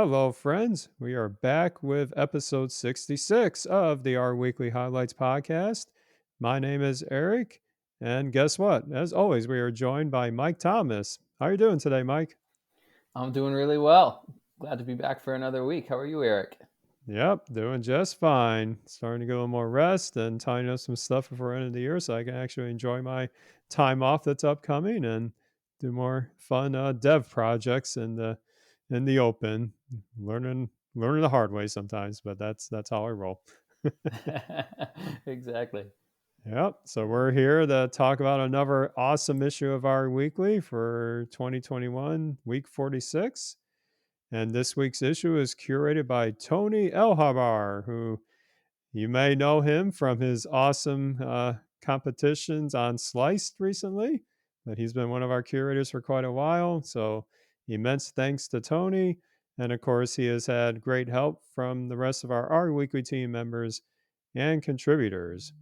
Hello, friends. We are back with episode 66 of the Our Weekly Highlights podcast. My name is Eric, and guess what? As always, we are joined by Mike Thomas. How are you doing today, Mike? I'm doing really well. Glad to be back for another week. How are you, Eric? Yep, doing just fine. Starting to get a little more rest and tying up some stuff before the end of the year so I can actually enjoy my time off that's upcoming and do more fun dev projects in the open. Learning the hard way sometimes, but that's how I roll. Exactly. Yep. So we're here to talk about another awesome issue of our weekly for 2021, week 46. And this week's issue is curated by Tony Elhabar, who you may know him from his awesome competitions on Sliced recently, but he's been one of our curators for quite a while. So immense thanks to Tony. And of course, he has had great help from the rest of our weekly team members and contributors.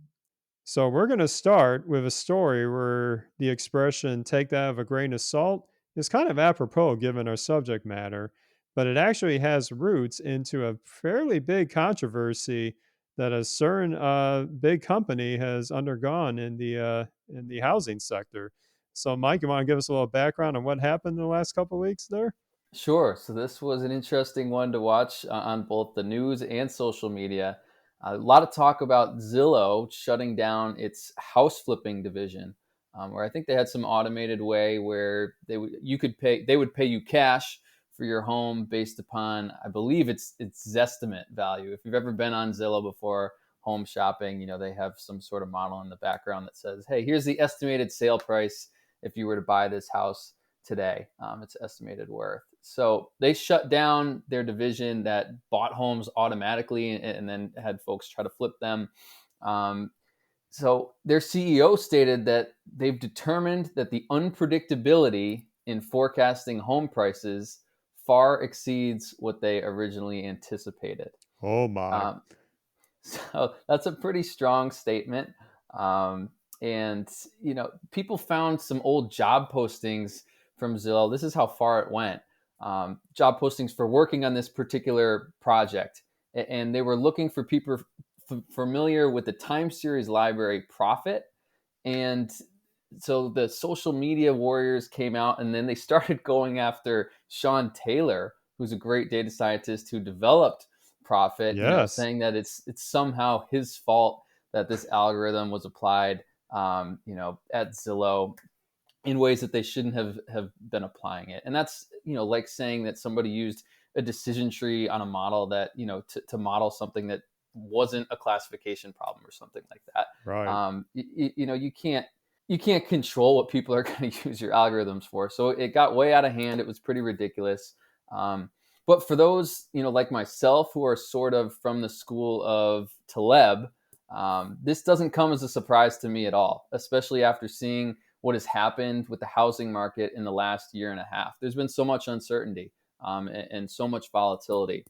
So we're going to start with a story where the expression take that with a grain of salt is kind of apropos given our subject matter, but it actually has roots into a fairly big controversy that a certain big company has undergone in the housing sector. So, Mike, you want to give us a little background on what happened in the last couple of weeks there? Sure. So this was an interesting one to watch on both the news and social media. A lot of talk about Zillow shutting down its house flipping division, where I think they had some automated way where they would pay you cash for your home based upon, I believe it's Zestimate value. If you've ever been on Zillow before home shopping, they have some sort of model in the background that says, "Hey, here's the estimated sale price if you were to buy this house today, its estimated worth." So they shut down their division that bought homes automatically and then had folks try to flip them. Um, so their CEO stated that they've determined that the unpredictability in forecasting home prices far exceeds what they originally anticipated. Oh, my. Um, so that's a pretty strong statement. And people found some old job postings from Zillow. This is how far it went. Job postings for working on this particular project, and they were looking for people familiar with the time series library Profit. And so the social media warriors came out, and then they started going after Sean Taylor, who's a great data scientist who developed Profit, Yes. saying that it's somehow his fault that this algorithm was applied, at Zillow in ways that they shouldn't have been applying it. And that's, like saying that somebody used a decision tree on a model that, to model something that wasn't a classification problem or something like that. Right. You can't control what people are going to use your algorithms for. So it got way out of hand. It was pretty ridiculous. But for those, like myself, who are sort of from the school of Taleb, this doesn't come as a surprise to me at all, especially after seeing what has happened with the housing market in the last year and a half. There's been so much uncertainty, and so much volatility.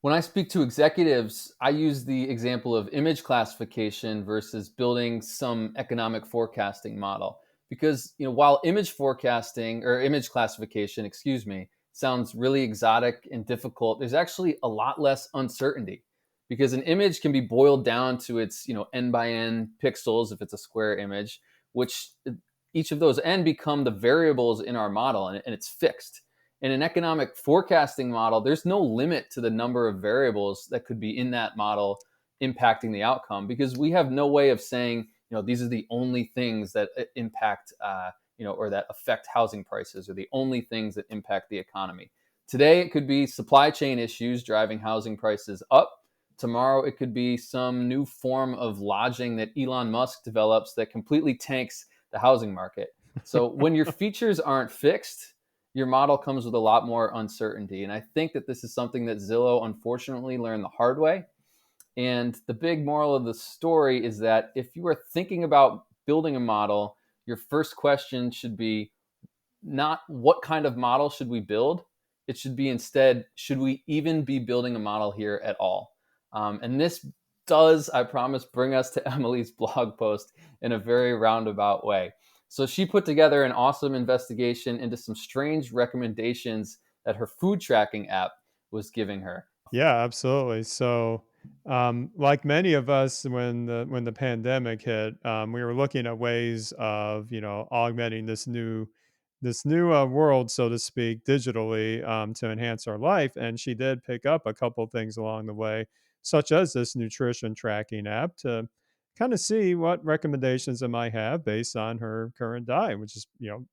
When I speak to executives, I use the example of image classification versus building some economic forecasting model. Because, while image forecasting or image classification, excuse me, sounds really exotic and difficult, there's actually a lot less uncertainty because an image can be boiled down to its, n by n pixels if it's a square image, which each of those n become the variables in our model, and it's fixed. In an economic forecasting model, there's no limit to the number of variables that could be in that model impacting the outcome, because we have no way of saying, these are the only things that impact, or that affect housing prices, or the only things that impact the economy. Today, it could be supply chain issues driving housing prices up. Tomorrow, it could be some new form of lodging that Elon Musk develops that completely tanks the housing market. So when your features aren't fixed, your model comes with a lot more uncertainty. And I think that this is something that Zillow unfortunately learned the hard way. And the big moral of the story is that if you are thinking about building a model, your first question should be not what kind of model should we build? It should be instead, should we even be building a model here at all? And this does, I promise, bring us to Emily's blog post in a very roundabout way. So she put together an awesome investigation into some strange recommendations that her food tracking app was giving her. Yeah, absolutely. So, like many of us, when the pandemic hit, we were looking at ways of augmenting this new world, so to speak, digitally to enhance our life. And she did pick up a couple things along the way, such as this nutrition tracking app to kind of see what recommendations it might have based on her current diet, which is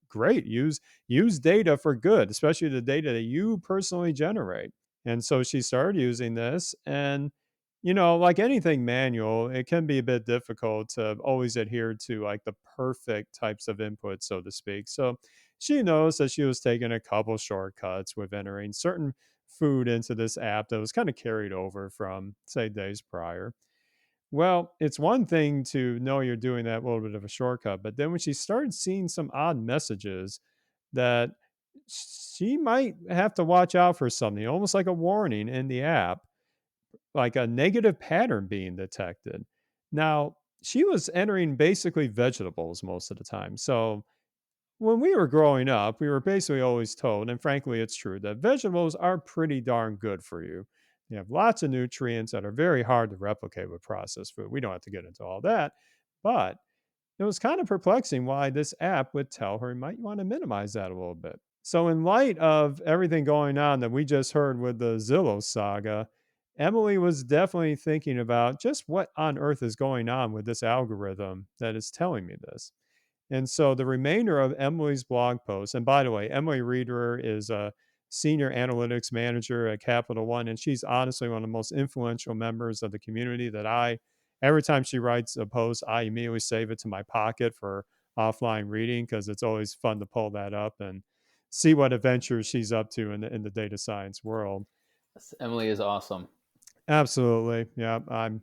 great. Use data for good, especially the data that you personally generate. And so she started using this. And, like anything manual, it can be a bit difficult to always adhere to like the perfect types of input, so to speak. So she knows that she was taking a couple shortcuts with entering certain food into this app that was kind of carried over from, say, days prior. Well, it's one thing to know you're doing that little bit of a shortcut, but then when she started seeing some odd messages that she might have to watch out for something, almost like a warning in the app, like a negative pattern being detected. Now, she was entering basically vegetables most of the time. So, when we were growing up, we were basically always told, and frankly, it's true, that vegetables are pretty darn good for you. They have lots of nutrients that are very hard to replicate with processed food. We don't have to get into all that, but it was kind of perplexing why this app would tell her you might want to minimize that a little bit. So, in light of everything going on that we just heard with the Zillow saga, Emily was definitely thinking about just what on earth is going on with this algorithm that is telling me this. And so the remainder of Emily's blog post, and by the way, Emily Reeder is a senior analytics manager at Capital One, and she's honestly one of the most influential members of the community every time she writes a post, I immediately save it to my pocket for offline reading because it's always fun to pull that up and see what adventures she's up to in the data science world. Emily is awesome. Absolutely. Yeah. I'm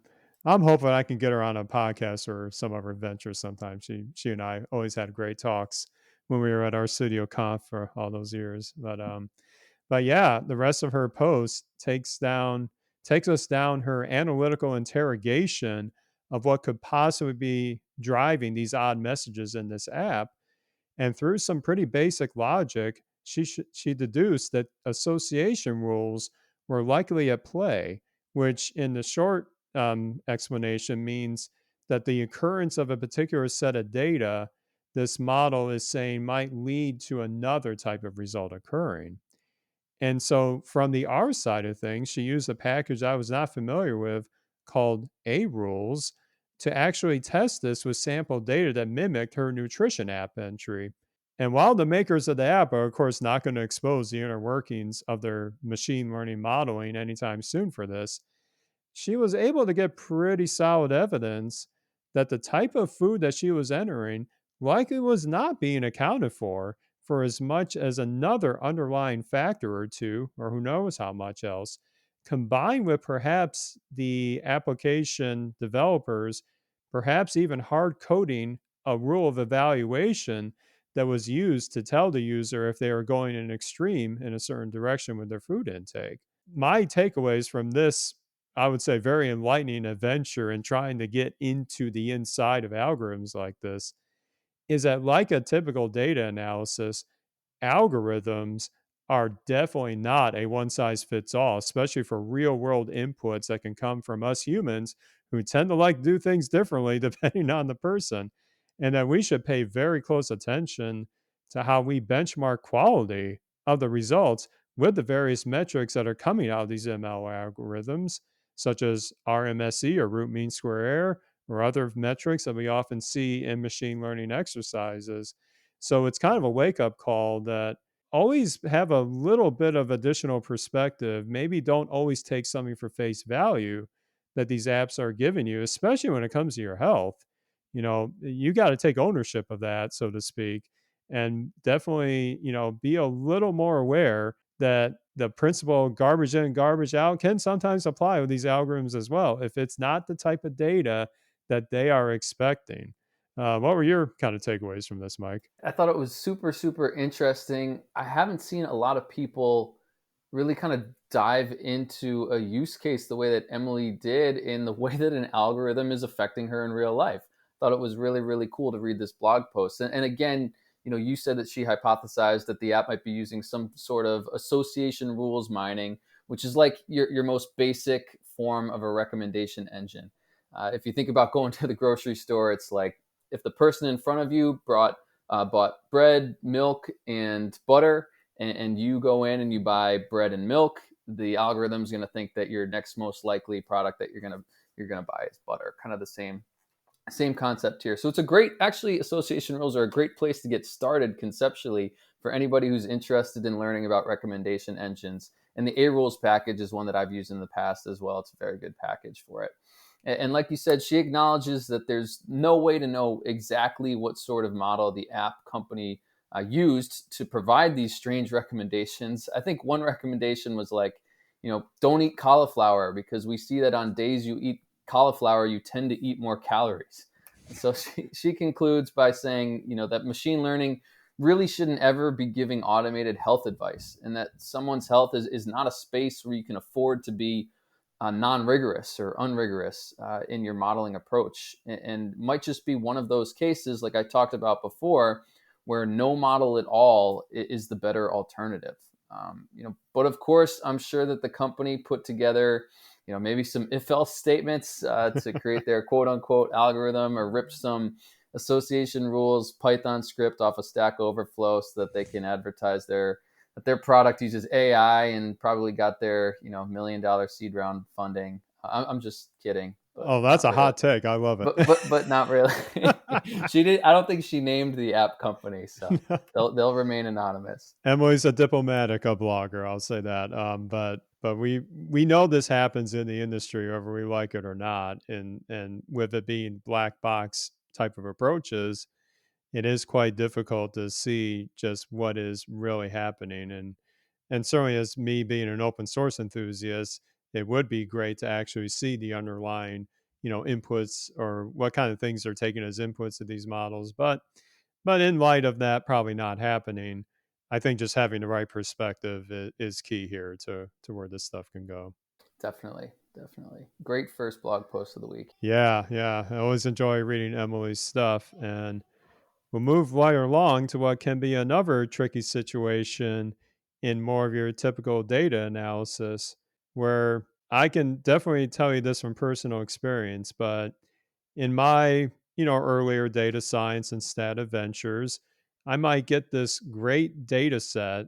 hoping I can get her on a podcast or some of her adventures sometime. She and I always had great talks when we were at our studio conf for all those years. But yeah, the rest of her post takes us down her analytical interrogation of what could possibly be driving these odd messages in this app. And through some pretty basic logic, she deduced that association rules were likely at play, which in the short explanation means that the occurrence of a particular set of data, this model is saying might lead to another type of result occurring. And so, from the R side of things, she used a package I was not familiar with called A Rules to actually test this with sample data that mimicked her nutrition app entry. And while the makers of the app are, of course, not going to expose the inner workings of their machine learning modeling anytime soon for this, she was able to get pretty solid evidence that the type of food that she was entering likely was not being accounted for as much as another underlying factor or two, or who knows how much else, combined with perhaps the application developers, perhaps even hard coding a rule of evaluation that was used to tell the user if they are going in an extreme in a certain direction with their food intake. My takeaways from this, I would say, very enlightening adventure in trying to get into the inside of algorithms like this is that, like a typical data analysis, algorithms are definitely not a one size fits all, especially for real world inputs that can come from us humans who tend to like do things differently depending on the person. And that we should pay very close attention to how we benchmark quality of the results with the various metrics that are coming out of these ML algorithms, such as RMSE or root mean square error, or other metrics that we often see in machine learning exercises. So it's kind of a wake up call that always have a little bit of additional perspective. Maybe don't always take something for face value that these apps are giving you, especially when it comes to your health. You got to take ownership of that, so to speak, and definitely, be a little more aware that the principle garbage in, garbage out can sometimes apply with these algorithms as well if it's not the type of data that they are expecting. What were your kind of takeaways from this, Mike? I thought it was super, super interesting. I haven't seen a lot of people really kind of dive into a use case the way that Emily did in the way that an algorithm is affecting her in real life. Thought it was really, really cool to read this blog post. And again, you said that she hypothesized that the app might be using some sort of association rules mining, which is like your most basic form of a recommendation engine. If you think about going to the grocery store, it's like if the person in front of you bought bread, milk, and butter, and you go in and you buy bread and milk, the algorithm's going to think that your next most likely product that you're gonna buy is butter. Kind of the same concept here. So it's a great, actually, association rules are a great place to get started conceptually for anybody who's interested in learning about recommendation engines. And the A rules package is one that I've used in the past as well. It's a very good package for it. And like you said, she acknowledges that there's no way to know exactly what sort of model the app company used to provide these strange recommendations. I think one recommendation was like, don't eat cauliflower because we see that on days you eat cauliflower, you tend to eat more calories. And so she concludes by saying, that machine learning really shouldn't ever be giving automated health advice, and that someone's health is not a space where you can afford to be non-rigorous or unrigorous in your modeling approach, and might just be one of those cases, like I talked about before, where no model at all is the better alternative. But of course, I'm sure that the company put together, maybe some if-else statements to create their quote-unquote algorithm, or ripped some association rules Python script off a Stack Overflow so that they can advertise that their product uses AI, and probably got their $1 million seed round funding. I'm just kidding, but Oh, that's not a really. hot take. I love it. But not really. She did. I don't think she named the app company, so they'll remain anonymous. Emily's a Diplomatica blogger, I'll say that. But we know this happens in the industry, whether we like it or not, and with it being black box type of approaches, it is quite difficult to see just what is really happening. And certainly, as me being an open source enthusiast, it would be great to actually see the underlying, inputs, or what kind of things are taken as inputs to these models. But in light of that probably not happening, I think just having the right perspective is key here to where this stuff can go. Definitely, definitely. Great first blog post of the week. Yeah, yeah. I always enjoy reading Emily's stuff. And we'll move right along to what can be another tricky situation in more of your typical data analysis, where I can definitely tell you this from personal experience, but in my, earlier data science and stat adventures, I might get this great data set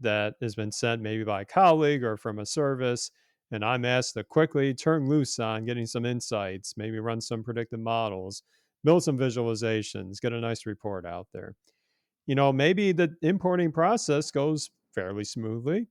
that has been sent maybe by a colleague or from a service, and I'm asked to quickly turn loose on getting some insights, maybe run some predictive models, build some visualizations, get a nice report out there. Maybe the importing process goes fairly smoothly,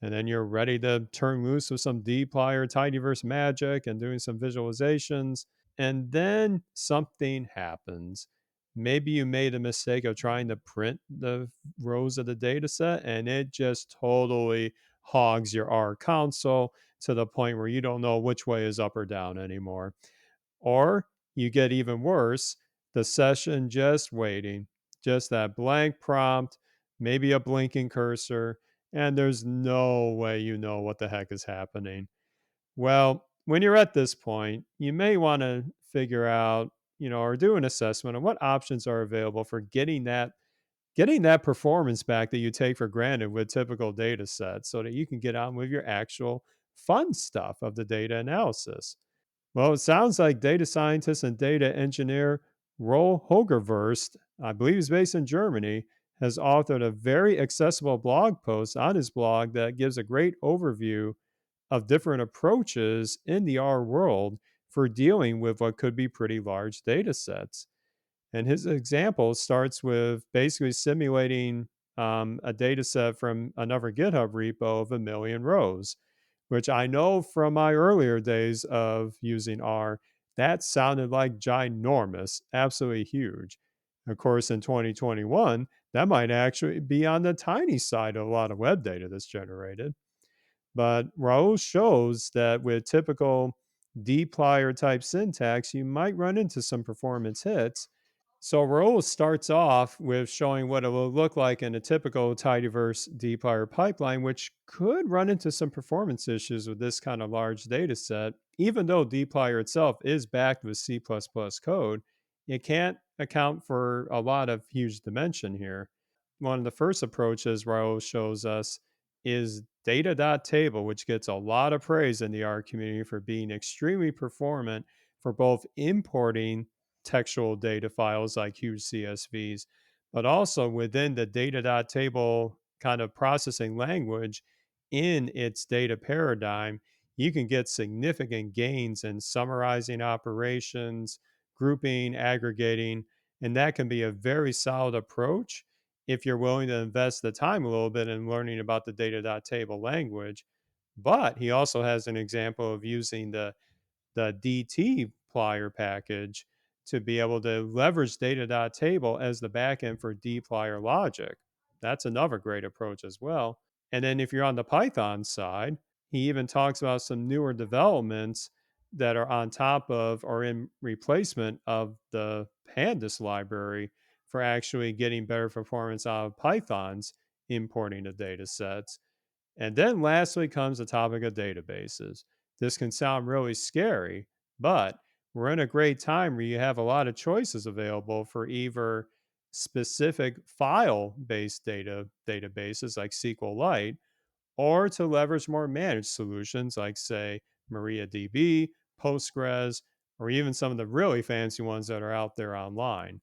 and then you're ready to turn loose with some dplyr tidyverse magic and doing some visualizations, and then something happens. Maybe you made a mistake of trying to print the rows of the data set, and it just totally hogs your R console to the point where you don't know which way is up or down anymore. Or you get even worse, the session just waiting, just that blank prompt, maybe a blinking cursor, and there's no way you know what the heck is happening. Well, when you're at this point, you may want to figure out, or do an assessment of what options are available for getting that performance back that you take for granted with typical data sets, so that you can get on with your actual fun stuff of the data analysis. Well, it sounds like data scientist and data engineer Roel Hogerverst, I believe he's based in Germany, has authored a very accessible blog post on his blog that gives a great overview of different approaches in the R world for dealing with what could be pretty large data sets. And his example starts with basically simulating a data set from another GitHub repo of 1 million rows, which I know from my earlier days of using R, that sounded like ginormous, absolutely huge. Of course, in 2021, that might actually be on the tiny side of a lot of web data that's generated. But Raul shows that with typical dplyr type syntax, you might run into some performance hits. So Raul starts off with showing what it will look like in a typical tidyverse dplyr pipeline, which could run into some performance issues with this kind of large data set. Even though dplyr itself is backed with C++ code, it can't account for a lot of huge dimension here. One of the first approaches Raul shows us is data.table, which gets a lot of praise in the R community for being extremely performant for both importing textual data files like huge CSVs, but also within the data.table kind of processing language in its data paradigm, you can get significant gains in summarizing operations, grouping, aggregating, and that can be a very solid approach if you're willing to invest the time a little bit in learning about the data.table language. But he also has an example of using the DT plier package to be able to leverage data.table as the backend for dplyr logic. That's another great approach as well. And then if you're on the Python side, he even talks about some newer developments that are on top of or in replacement of the pandas library for actually getting better performance out of Python's importing of data sets. And then lastly comes the topic of databases. This can sound really scary, but we're in a great time where you have a lot of choices available for either specific file based databases like SQLite or to leverage more managed solutions like, say, MariaDB, Postgres, or even some of the really fancy ones that are out there online.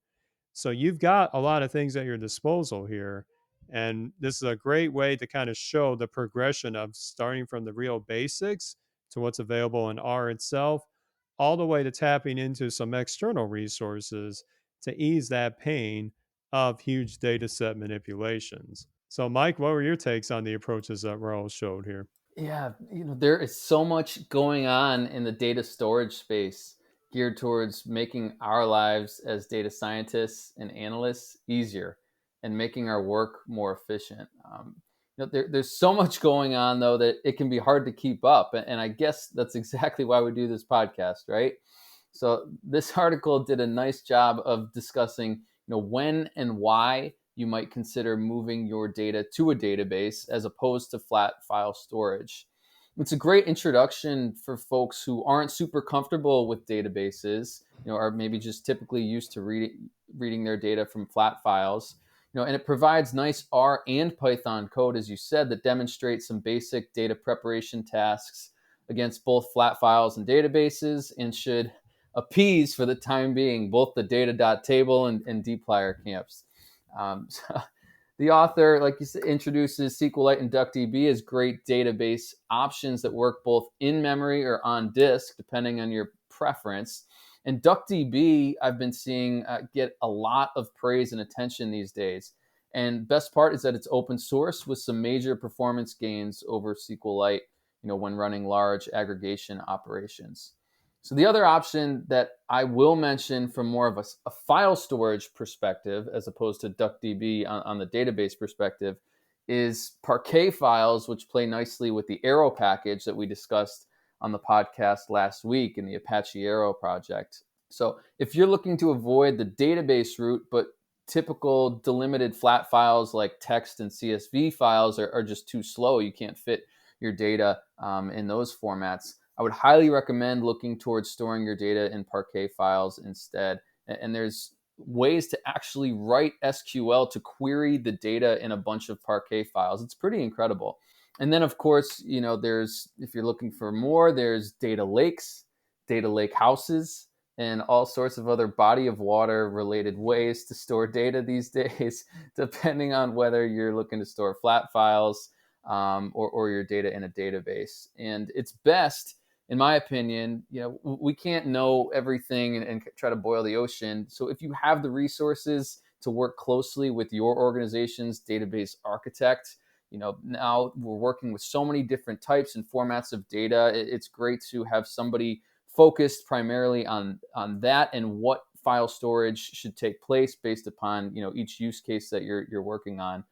So you've got a lot of things at your disposal here. And this is a great way to kind of show the progression of starting from the real basics to what's available in R itself, all the way to tapping into some external resources to ease that pain of huge data set manipulations. So, Mike, what were your takes on the approaches that Raul showed here? Yeah, there is so much going on in the data storage space geared towards making our lives as data scientists and analysts easier and making our work more efficient. There's so much going on, though, that it can be hard to keep up. And I guess that's exactly why we do this podcast, right? So this article did a nice job of discussing, when and why you might consider moving your data to a database as opposed to flat file storage. It's a great introduction for folks who aren't super comfortable with databases, or maybe just typically used to reading their data from flat files. And it provides nice R and Python code, as you said, that demonstrates some basic data preparation tasks against both flat files and databases, and should appease for the time being both the data.table and dplyr camps. So the author, like you said, introduces SQLite and DuckDB as great database options that work both in memory or on disk, depending on your preference. And DuckDB, I've been seeing get a lot of praise and attention these days. And best part is that it's open source with some major performance gains over SQLite, when running large aggregation operations. So the other option that I will mention from more of a file storage perspective, as opposed to DuckDB on the database perspective, is Parquet files, which play nicely with the Arrow package that we discussed on the podcast last week in the Apache Arrow project. So if you're looking to avoid the database route, but typical delimited flat files like text and CSV files are just too slow, you can't fit your data in those formats, I would highly recommend looking towards storing your data in Parquet files instead. And there's ways to actually write SQL to query the data in a bunch of Parquet files. It's pretty incredible. And then, of course, there's, if you're looking for more, there's data lakes, data lake houses, and all sorts of other body of water related ways to store data these days, depending on whether you're looking to store flat files or your data in a database. And it's best, in my opinion, we can't know everything and try to boil the ocean. So if you have the resources to work closely with your organization's database architect, now we're working with so many different types and formats of data. It's great to have somebody focused primarily on that and what file storage should take place based upon each use case that you're working on.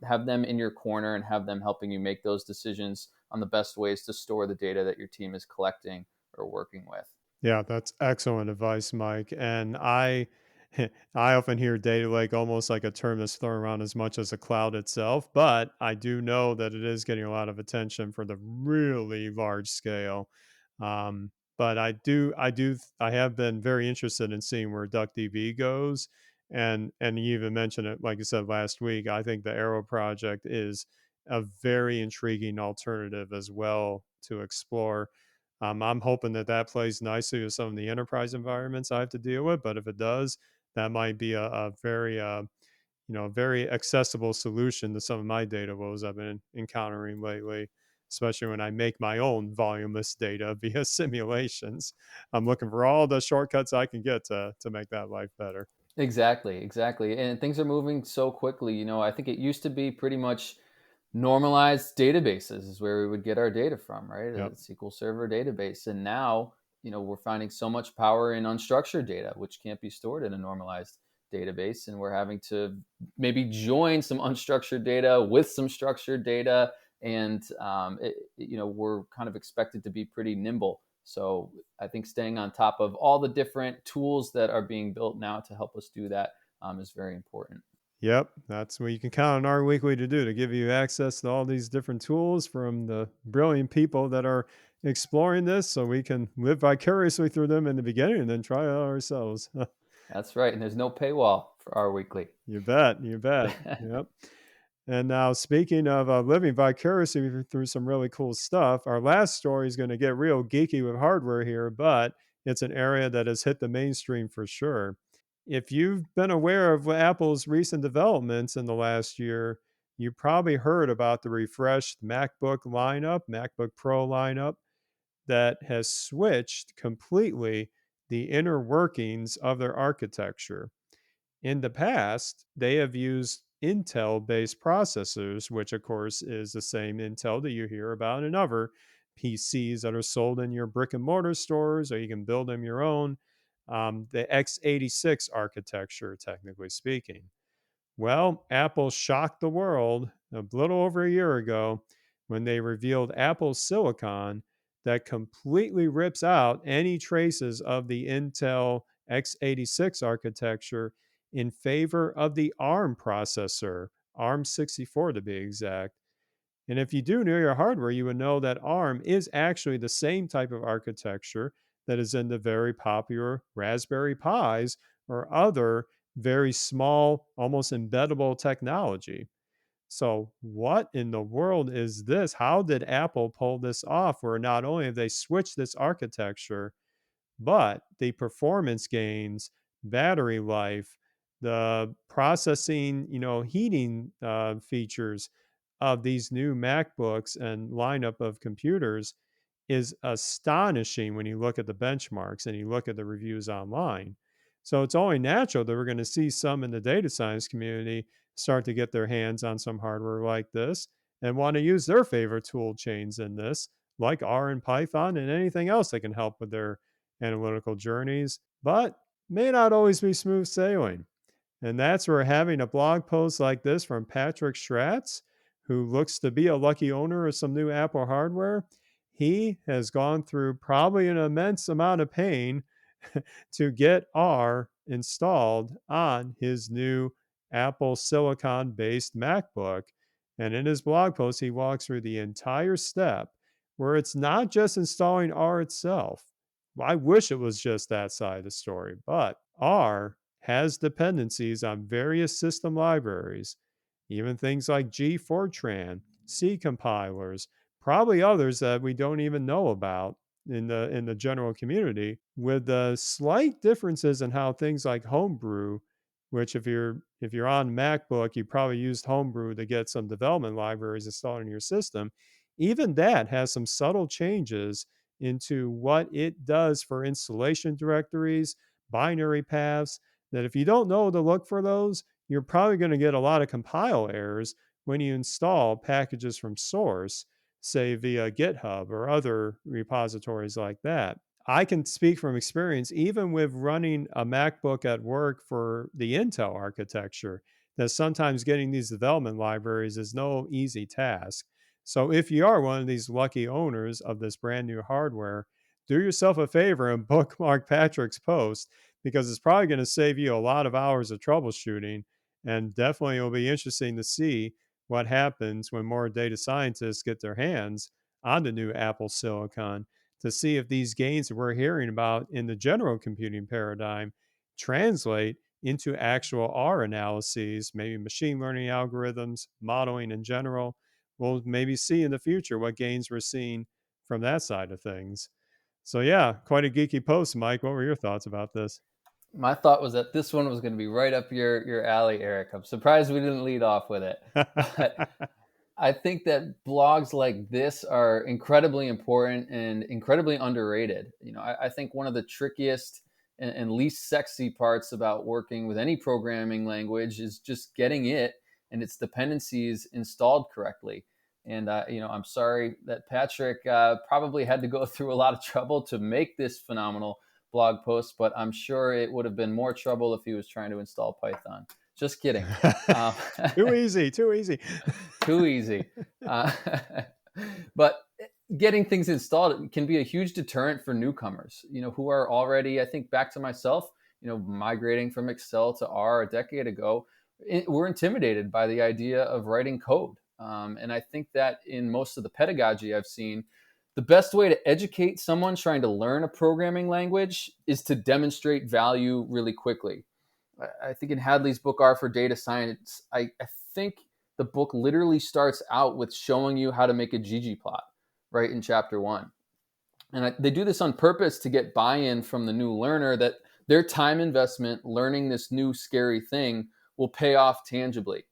Have them in your corner and have them helping you make those decisions on the best ways to store the data that your team is collecting or working with. Yeah, that's excellent advice, Mike. And I often hear data lake almost like a term that's thrown around as much as a cloud itself, but I do know that it is getting a lot of attention for the really large scale. But I have been very interested in seeing where DuckDB goes, and you even mentioned it, like you said last week. I think the Arrow project is a very intriguing alternative as well to explore. I'm hoping that that plays nicely with some of the enterprise environments I have to deal with, but if it does, that might be a very very accessible solution to some of my data woes I've been encountering lately, especially when I make my own voluminous data via simulations. I'm looking for all the shortcuts I can get to make that life better. Exactly, exactly. And things are moving so quickly. I think it used to be pretty much normalized databases is where we would get our data from, right? A Yep. SQL Server database. And now, we're finding so much power in unstructured data, which can't be stored in a normalized database. And we're having to maybe join some unstructured data with some structured data. And, we're kind of expected to be pretty nimble. So I think staying on top of all the different tools that are being built now to help us do that is very important. Yep, that's what you can count on our weekly to do, to give you access to all these different tools from the brilliant people that are exploring this so we can live vicariously through them in the beginning and then try it out ourselves. That's right. And there's no paywall for our weekly. You bet. You bet. Yep. And now, speaking of living vicariously through some really cool stuff, our last story is going to get real geeky with hardware here, but it's an area that has hit the mainstream for sure. If you've been aware of Apple's recent developments in the last year, you probably heard about the refreshed MacBook lineup, MacBook Pro lineup, that has switched completely the inner workings of their architecture. In the past, they have used Intel based processors, which of course is the same Intel that you hear about in other PCs that are sold in your brick and mortar stores, or you can build them your own. The x86 architecture, technically speaking. Well, Apple shocked the world a little over a year ago when they revealed Apple Silicon that completely rips out any traces of the Intel x86 architecture in favor of the ARM processor, ARM 64 to be exact. And if you do know your hardware, you would know that ARM is actually the same type of architecture that is in the very popular Raspberry Pis or other very small, almost embeddable technology. So, what in the world is this? How did Apple pull this off? Where not only have they switched this architecture, but the performance gains, battery life, the processing, heating features of these new MacBooks and lineup of computers is astonishing when you look at the benchmarks and you look at the reviews online. So it's only natural that we're going to see some in the data science community start to get their hands on some hardware like this and want to use their favorite tool chains in this, like R and Python and anything else that can help with their analytical journeys, but may not always be smooth sailing. And that's where having a blog post like this from Patrick Schratz, who looks to be a lucky owner of some new Apple hardware, he has gone through probably an immense amount of pain to get R installed on his new Apple Silicon based MacBook. And in his blog post, he walks through the entire step where it's not just installing R itself. I wish it was just that side of the story, but R has dependencies on various system libraries, even things like G Fortran, C compilers, probably others that we don't even know about in the general community, with the slight differences in how things like Homebrew, which if you're on MacBook, you probably used Homebrew to get some development libraries installed in your system. Even that has some subtle changes into what it does for installation directories, binary paths, that if you don't know to look for those, you're probably going to get a lot of compile errors when you install packages from source, say via GitHub or other repositories like that. I can speak from experience, even with running a MacBook at work for the Intel architecture, that sometimes getting these development libraries is no easy task. So, if you are one of these lucky owners of this brand new hardware, do yourself a favor and bookmark Patrick's post, because it's probably going to save you a lot of hours of troubleshooting. And definitely it'll be interesting to see what happens when more data scientists get their hands on the new Apple Silicon, to see if these gains that we're hearing about in the general computing paradigm translate into actual R analyses, maybe machine learning algorithms, modeling in general, we'll maybe see in the future what gains we're seeing from that side of things. So yeah, quite a geeky post, Mike. What were your thoughts about this? My thought was that this one was going to be right up your alley, Eric. I'm surprised we didn't lead off with it, but I think that blogs like this are incredibly important and incredibly underrated. I think one of the trickiest and least sexy parts about working with any programming language is just getting it and its dependencies installed correctly. And I'm sorry that Patrick probably had to go through a lot of trouble to make this phenomenal blog post, but I'm sure it would have been more trouble if he was trying to install Python. Just kidding. Um, Too easy, too easy. Too easy. Uh, but getting things installed can be a huge deterrent for newcomers, who are already, I think back to myself, migrating from Excel to R a decade ago, we're intimidated by the idea of writing code. And I think that in most of the pedagogy I've seen, the best way to educate someone trying to learn a programming language is to demonstrate value really quickly. I think in Hadley's book, R for Data Science, I think the book literally starts out with showing you how to make a ggplot right in chapter one. And they do this on purpose to get buy-in from the new learner that their time investment learning this new scary thing will pay off tangibly.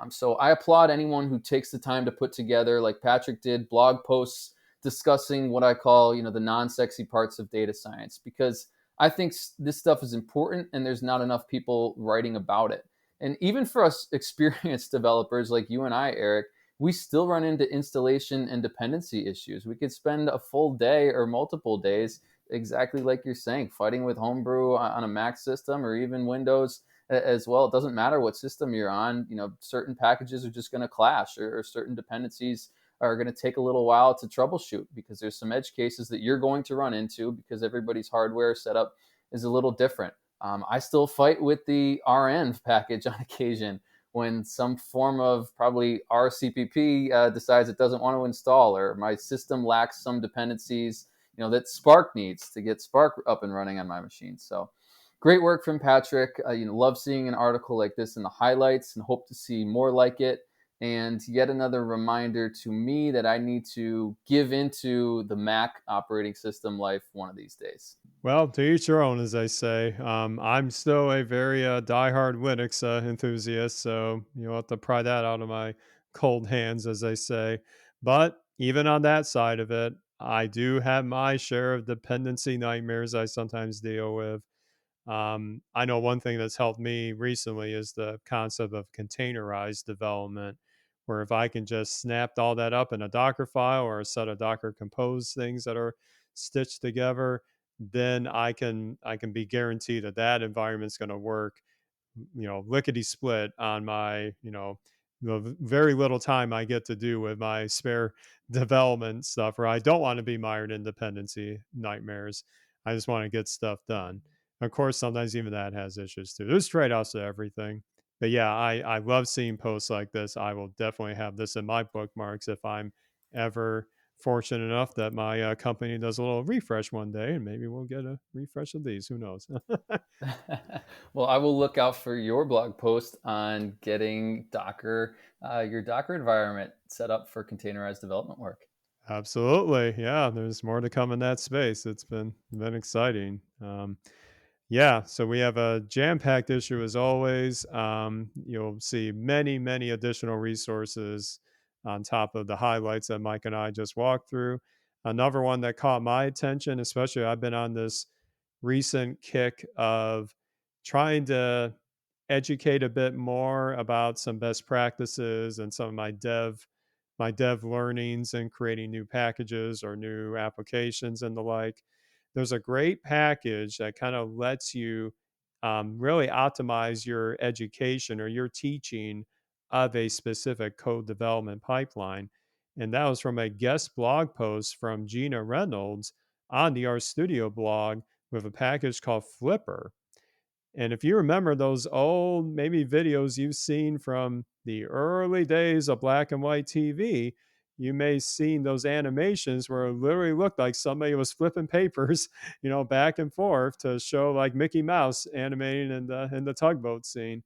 So I applaud anyone who takes the time to put together, like Patrick did, blog posts discussing what I call, the non-sexy parts of data science, because I think this stuff is important and there's not enough people writing about it. And even for us experienced developers like you and I, Eric, we still run into installation and dependency issues. We could spend a full day or multiple days, exactly like you're saying, fighting with Homebrew on a Mac system or even Windows as well. It doesn't matter what system you're on. Certain packages are just going to clash, or certain dependencies are going to take a little while to troubleshoot because there's some edge cases that you're going to run into because everybody's hardware setup is a little different. I still fight with the RN package on occasion when some form of probably RCPP decides it doesn't want to install, or my system lacks some dependencies, that Spark needs to get Spark up and running on my machine. So great work from Patrick. Love seeing an article like this in the highlights and hope to see more like it. And yet another reminder to me that I need to give into the Mac operating system life one of these days. Well, to each your own, as I say. I'm still a very diehard Linux enthusiast, so you'll have to pry that out of my cold hands, as I say. But even on that side of it, I do have my share of dependency nightmares I sometimes deal with. I know one thing that's helped me recently is the concept of containerized development, where if I can just snap all that up in a Docker file or a set of Docker Compose things that are stitched together, then I can be guaranteed that that environment's going to work, lickety split on my, the very little time I get to do with my spare development stuff, where I don't want to be mired in dependency nightmares. I just want to get stuff done. Of course, sometimes even that has issues too. There's trade offs to everything. But yeah, I love seeing posts like this. I will definitely have this in my bookmarks if I'm ever fortunate enough that my company does a little refresh one day, and maybe we'll get a refresh of these. Who knows? Well, I will look out for your blog post on getting your Docker environment set up for containerized development work. Absolutely. Yeah, there's more to come in that space. It's been exciting. Yeah, so we have a jam-packed issue as always. You'll see many additional resources on top of the highlights that Mike and I just walked through. Another one that caught my attention, especially I've been on this recent kick of trying to educate a bit more about some best practices and some of my dev learnings and creating new packages or new applications and the like. There's a great package that kind of lets you really optimize your education or your teaching of a specific code development pipeline. And that was from a guest blog post from Gina Reynolds on the RStudio blog with a package called Flipper. And if you remember those old maybe videos you've seen from the early days of black and white TV, you may have seen those animations where it literally looked like somebody was flipping papers, back and forth to show like Mickey Mouse animating in the tugboat scene.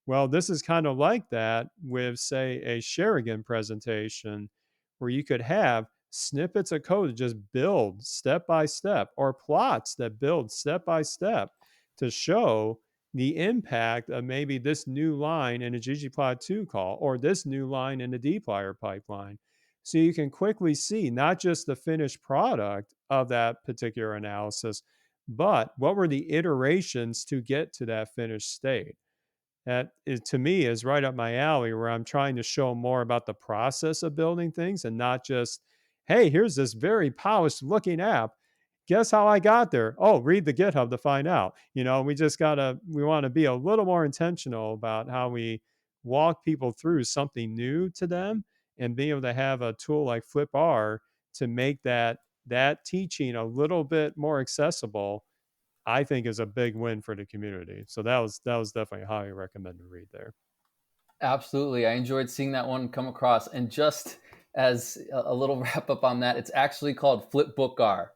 Well, this is kind of like that with, say, a Sherigan presentation where you could have snippets of code that just build step by step, or plots that build step by step to show the impact of maybe this new line in a ggplot2 call or this new line in a dplyr pipeline. So you can quickly see not just the finished product of that particular analysis, but what were the iterations to get to that finished state. That is, to me, is right up my alley, where I'm trying to show more about the process of building things and not just, hey, here's this very polished looking app. Guess how I got there? Oh, read the GitHub to find out. We want to be a little more intentional about how we walk people through something new to them, and being able to have a tool like FlipR to make that teaching a little bit more accessible, I think, is a big win for the community. So that was definitely a highly recommended read there. Absolutely. I enjoyed seeing that one come across. And just as a little wrap up on that, it's actually called FlipBookR.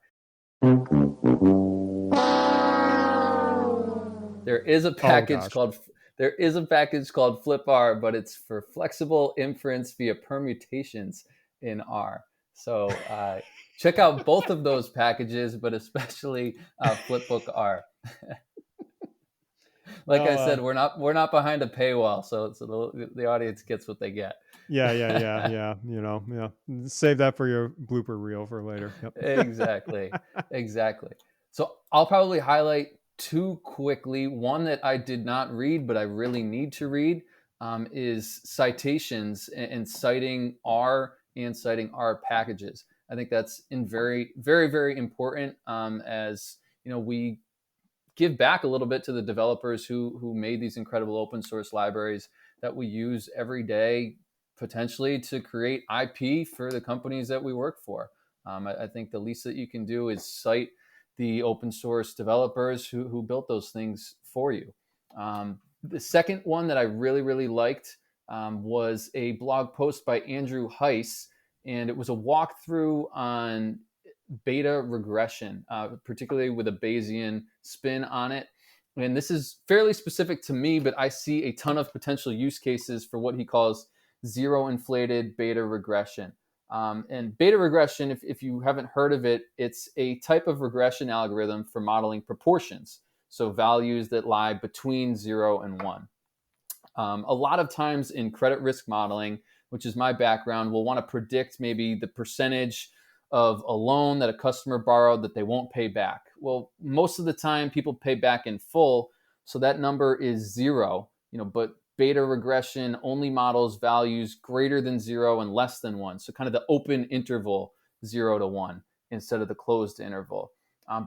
There is a Oh package gosh. called there is a package called FlipR, but it's for flexible inference via permutations in R. So check out both of those packages, but especially FlipBookR. Like I Well, said, we're not behind a paywall, so the audience gets what they get. yeah. Yeah. Save that for your blooper reel for later. Exactly, Yep. exactly. So I'll probably highlight two quickly. One that I did not read, but I really need to read, is citations and citing R packages. I think that's very, very important, as we give back a little bit to the developers who made these incredible open source libraries that we use every day, potentially to create IP for the companies that we work for. I think the least that you can do is cite the open source developers who built those things for you. The second one that I really, really liked was a blog post by Andrew Heiss, and it was a walkthrough on beta regression, particularly with a Bayesian spin on it. And this is fairly specific to me, but I see a ton of potential use cases for what he calls zero inflated beta regression. And beta regression, if you haven't heard of it, it's a type of regression algorithm for modeling proportions. So values that lie between 0 and 1. A lot of times in credit risk modeling, which is my background, we'll want to predict maybe the percentage of a loan that a customer borrowed that they won't pay back. Well, most of the time people pay back in full, so that number is 0, but beta regression only models values greater than 0 and less than 1. So kind of the open interval 0 to 1 instead of the closed interval.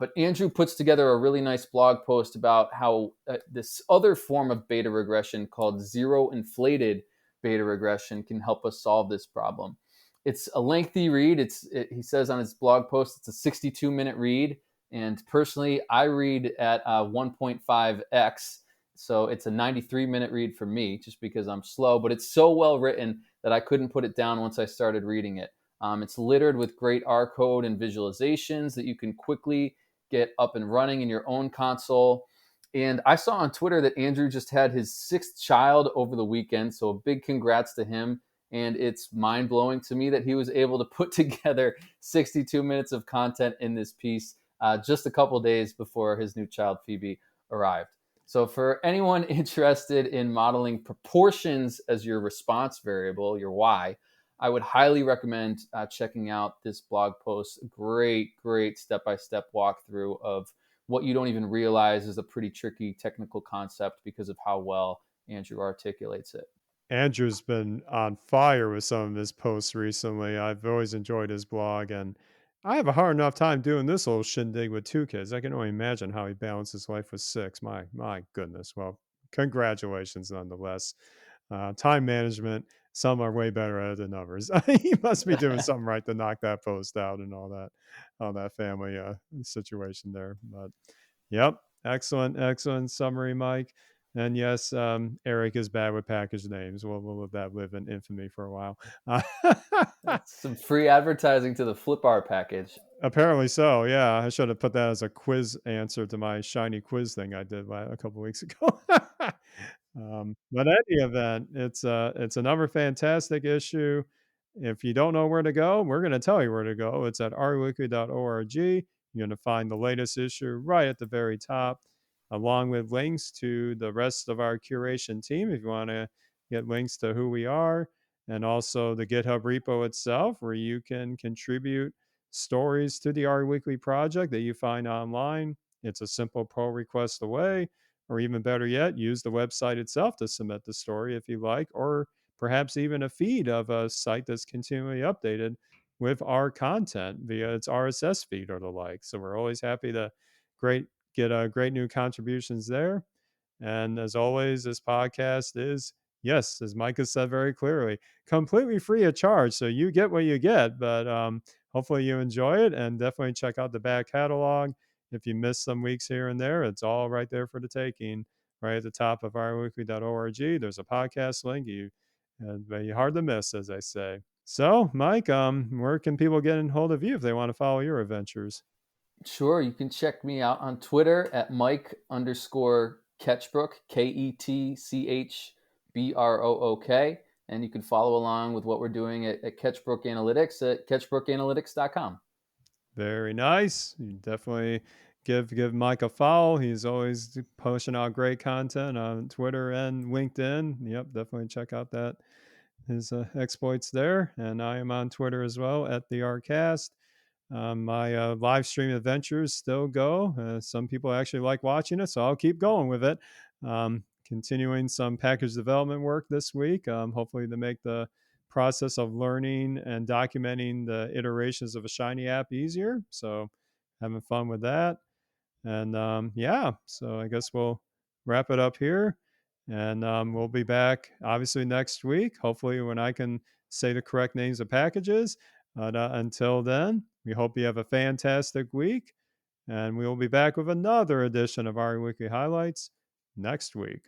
But Andrew puts together a really nice blog post about how this other form of beta regression called zero inflated beta regression can help us solve this problem. It's a lengthy read. He says on his blog post, it's a 62-minute read. And personally, I read at 1.5x. So it's a 93-minute read for me just because I'm slow. But it's so well written that I couldn't put it down once I started reading it. It's littered with great R code and visualizations that you can quickly get up and running in your own console. And I saw on Twitter that Andrew just had his 6th child over the weekend. So a big congrats to him. And it's mind-blowing to me that he was able to put together 62 minutes of content in this piece just a couple days before his new child, Phoebe, arrived. So for anyone interested in modeling proportions as your response variable, your Y, I would highly recommend checking out this blog post. Great step-by-step walkthrough of what you don't even realize is a pretty tricky technical concept because of how well Andrew articulates it. Andrew's been on fire with some of his posts recently. I've always enjoyed his blog, and I have a hard enough time doing this little shindig with 2 kids. I can only imagine how he balances life with 6. My goodness. Well, congratulations nonetheless. Time management, some are way better at it than others. He must be doing something right to knock that post out and all that family situation there. But yep, excellent summary, Mike. And yes, Eric is bad with package names. We'll let that live in infamy for a while. That's some free advertising to the FlipR package. Apparently so. Yeah, I should have put that as a quiz answer to my shiny quiz thing I did a couple weeks ago. But any event, it's another fantastic issue. If you don't know where to go, we're going to tell you where to go. It's at rweekly.org. You're going to find the latest issue right at the very top, along with links to the rest of our curation team if you want to get links to who we are, and also the GitHub repo itself, where you can contribute stories to the R Weekly project that you find online. It's a simple pull request away, or even better yet, use the website itself to submit the story if you like, or perhaps even a feed of a site that's continually updated with our content via its RSS feed or the like. So we're always happy to great get great new contributions there. And as always, this podcast is, yes, as Mike has said very clearly, completely free of charge. So you get what you get, but hopefully you enjoy it, and definitely check out the back catalog. If you miss some weeks here and there, it's all right there for the taking, right at the top of iamweekly.org. There's a podcast link. Very hard to miss, as I say. So, Mike, where can people get in hold of you if they want to follow your adventures? Sure, you can check me out on Twitter at Mike underscore Ketchbrook, KETCHBROOK. And you can follow along with what we're doing at Ketchbrook Analytics at ketchbrookanalytics.com. Very nice. You definitely give Mike a follow. He's always posting out great content on Twitter and LinkedIn. Yep, definitely check out that his exploits there. And I am on Twitter as well at the Rcast. My live stream adventures still go. Some people actually like watching it, so I'll keep going with it. Continuing some package development work this week, hopefully to make the process of learning and documenting the iterations of a Shiny app easier. So, having fun with that. And yeah, so I guess we'll wrap it up here. And we'll be back obviously next week, hopefully, when I can say the correct names of packages. But until then, we hope you have a fantastic week. And we will be back with another edition of our weekly highlights next week.